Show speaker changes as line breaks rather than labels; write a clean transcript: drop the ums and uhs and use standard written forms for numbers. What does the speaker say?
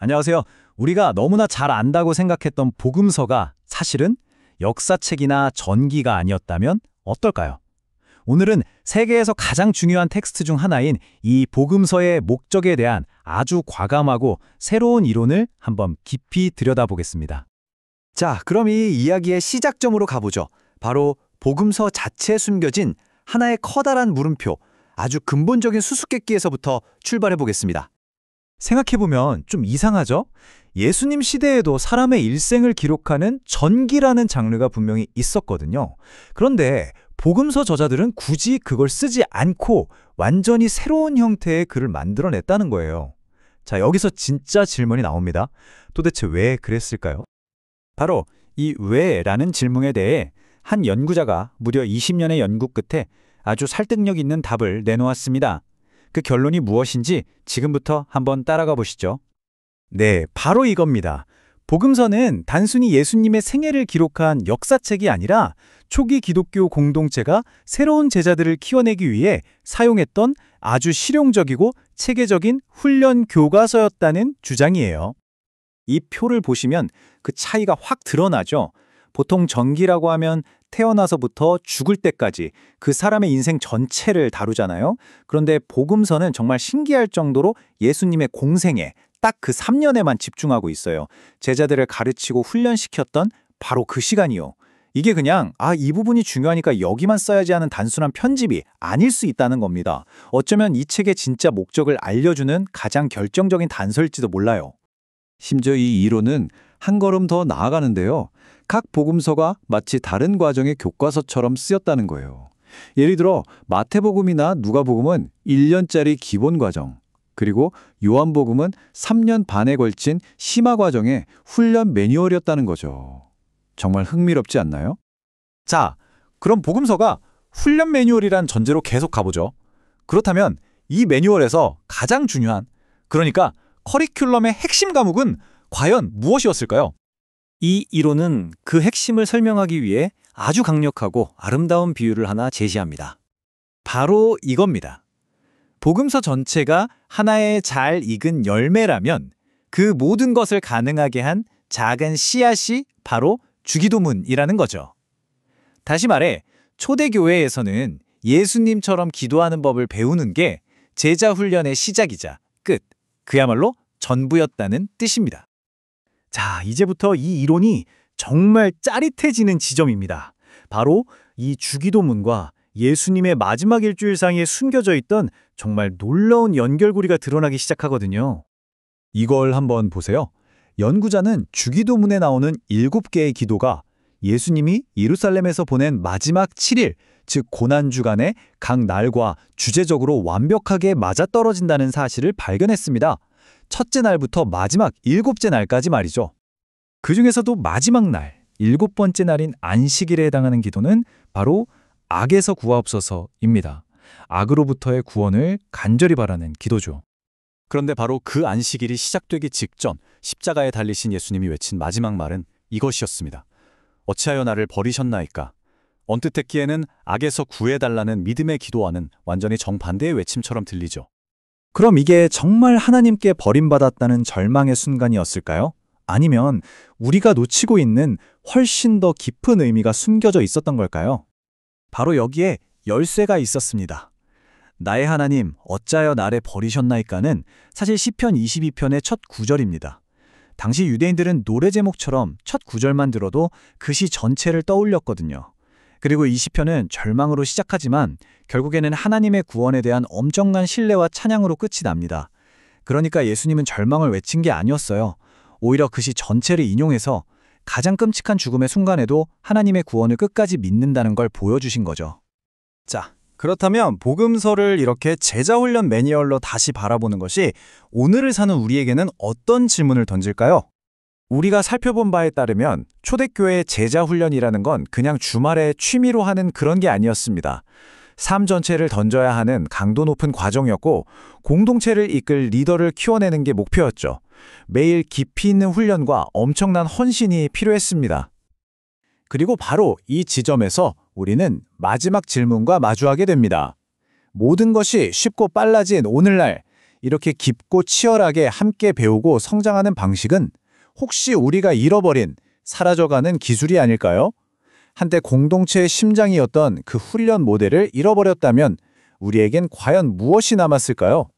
안녕하세요. 우리가 너무나 잘 안다고 생각했던 복음서가 사실은 역사책이나 전기가 아니었다면 어떨까요? 오늘은 세계에서 가장 중요한 텍스트 중 하나인 이 복음서의 목적에 대한 아주 과감하고 새로운 이론을 한번 깊이 들여다보겠습니다.
자, 그럼 이 이야기의 시작점으로 가보죠. 바로 복음서 자체에 숨겨진 하나의 커다란 물음표, 아주 근본적인 수수께끼에서부터 출발해 보겠습니다.
생각해보면 좀 이상하죠? 예수님 시대에도 사람의 일생을 기록하는 전기라는 장르가 분명히 있었거든요. 그런데 복음서 저자들은 굳이 그걸 쓰지 않고 완전히 새로운 형태의 글을 만들어냈다는 거예요. 자, 여기서 진짜 질문이 나옵니다. 도대체 왜 그랬을까요?
바로 이 왜라는 질문에 대해 한 연구자가 무려 20년의 연구 끝에 아주 설득력 있는 답을 내놓았습니다. 그 결론이 무엇인지 지금부터 한번 따라가 보시죠.
네, 바로 이겁니다. 복음서는 단순히 예수님의 생애를 기록한 역사책이 아니라 초기 기독교 공동체가 새로운 제자들을 키워내기 위해 사용했던 아주 실용적이고 체계적인 훈련 교과서였다는 주장이에요.
이 표를 보시면 그 차이가 확 드러나죠. 보통 전기라고 하면 태어나서부터 죽을 때까지 그 사람의 인생 전체를 다루잖아요. 그런데 복음서는 정말 신기할 정도로 예수님의 공생에 딱 그 3년에만 집중하고 있어요. 제자들을 가르치고 훈련시켰던 바로 그 시간이요. 이게 그냥 이 부분이 중요하니까 여기만 써야지 하는 단순한 편집이 아닐 수 있다는 겁니다. 어쩌면 이 책의 진짜 목적을 알려주는 가장 결정적인 단서일지도 몰라요.
심지어 이 이론은 한 걸음 더 나아가는데요. 각 복음서가 마치 다른 과정의 교과서처럼 쓰였다는 거예요. 예를 들어 마태복음이나 누가복음은 1년짜리 기본 과정, 그리고 요한복음은 3년 반에 걸친 심화 과정의 훈련 매뉴얼이었다는 거죠. 정말 흥미롭지 않나요?
자, 그럼 복음서가 훈련 매뉴얼이란 전제로 계속 가보죠. 그렇다면 이 매뉴얼에서 가장 중요한, 그러니까 커리큘럼의 핵심 과목은 과연 무엇이었을까요?
이 이론은 그 핵심을 설명하기 위해 아주 강력하고 아름다운 비유를 하나 제시합니다.
바로 이겁니다. 복음서 전체가 하나의 잘 익은 열매라면 그 모든 것을 가능하게 한 작은 씨앗이 바로 주기도문이라는 거죠. 다시 말해, 초대교회에서는 예수님처럼 기도하는 법을 배우는 게 제자 훈련의 시작이자 끝, 그야말로 전부였다는 뜻입니다. 자, 이제부터 이 이론이 정말 짜릿해지는 지점입니다. 바로 이 주기도문과 예수님의 마지막 일주일상에 숨겨져 있던 정말 놀라운 연결고리가 드러나기 시작하거든요.
이걸 한번 보세요. 연구자는 주기도문에 나오는 7개의 기도가 예수님이 예루살렘에서 보낸 마지막 7일, 즉 고난주간에 각 날과 주제적으로 완벽하게 맞아떨어진다는 사실을 발견했습니다. 첫째 날부터 마지막 7째 날까지 말이죠.
그 중에서도 마지막 날, 7번째 날인 안식일에 해당하는 기도는 바로 악에서 구하옵소서입니다. 악으로부터의 구원을 간절히 바라는 기도죠.
그런데 바로 그 안식일이 시작되기 직전 십자가에 달리신 예수님이 외친 마지막 말은 이것이었습니다. 어찌하여 나를 버리셨나이까? 언뜻 듣기에는 악에서 구해달라는 믿음의 기도와는 완전히 정반대의 외침처럼 들리죠.
그럼 이게 정말 하나님께 버림받았다는 절망의 순간이었을까요? 아니면 우리가 놓치고 있는 훨씬 더 깊은 의미가 숨겨져 있었던 걸까요? 바로 여기에 열쇠가 있었습니다. 나의 하나님, 어찌하여 나를 버리셨나이까는 사실 시편 22편의 첫 구절입니다. 당시 유대인들은 노래 제목처럼 첫 구절만 들어도 그 시 전체를 떠올렸거든요. 그리고 이 시편은 절망으로 시작하지만 결국에는 하나님의 구원에 대한 엄청난 신뢰와 찬양으로 끝이 납니다. 그러니까 예수님은 절망을 외친 게 아니었어요. 오히려 그 시 전체를 인용해서 가장 끔찍한 죽음의 순간에도 하나님의 구원을 끝까지 믿는다는 걸 보여주신 거죠. 자, 그렇다면 복음서를 이렇게 제자훈련 매뉴얼로 다시 바라보는 것이 오늘을 사는 우리에게는 어떤 질문을 던질까요? 우리가 살펴본 바에 따르면 초대교회의 제자훈련이라는 건 그냥 주말에 취미로 하는 그런 게 아니었습니다. 삶 전체를 던져야 하는 강도 높은 과정이었고 공동체를 이끌 리더를 키워내는 게 목표였죠. 매일 깊이 있는 훈련과 엄청난 헌신이 필요했습니다. 그리고 바로 이 지점에서 우리는 마지막 질문과 마주하게 됩니다. 모든 것이 쉽고 빨라진 오늘날,
이렇게 깊고 치열하게 함께 배우고 성장하는 방식은 혹시 우리가 잃어버린, 사라져가는 기술이 아닐까요? 한때 공동체의 심장이었던 그 훈련 모델을 잃어버렸다면 우리에겐 과연 무엇이 남았을까요?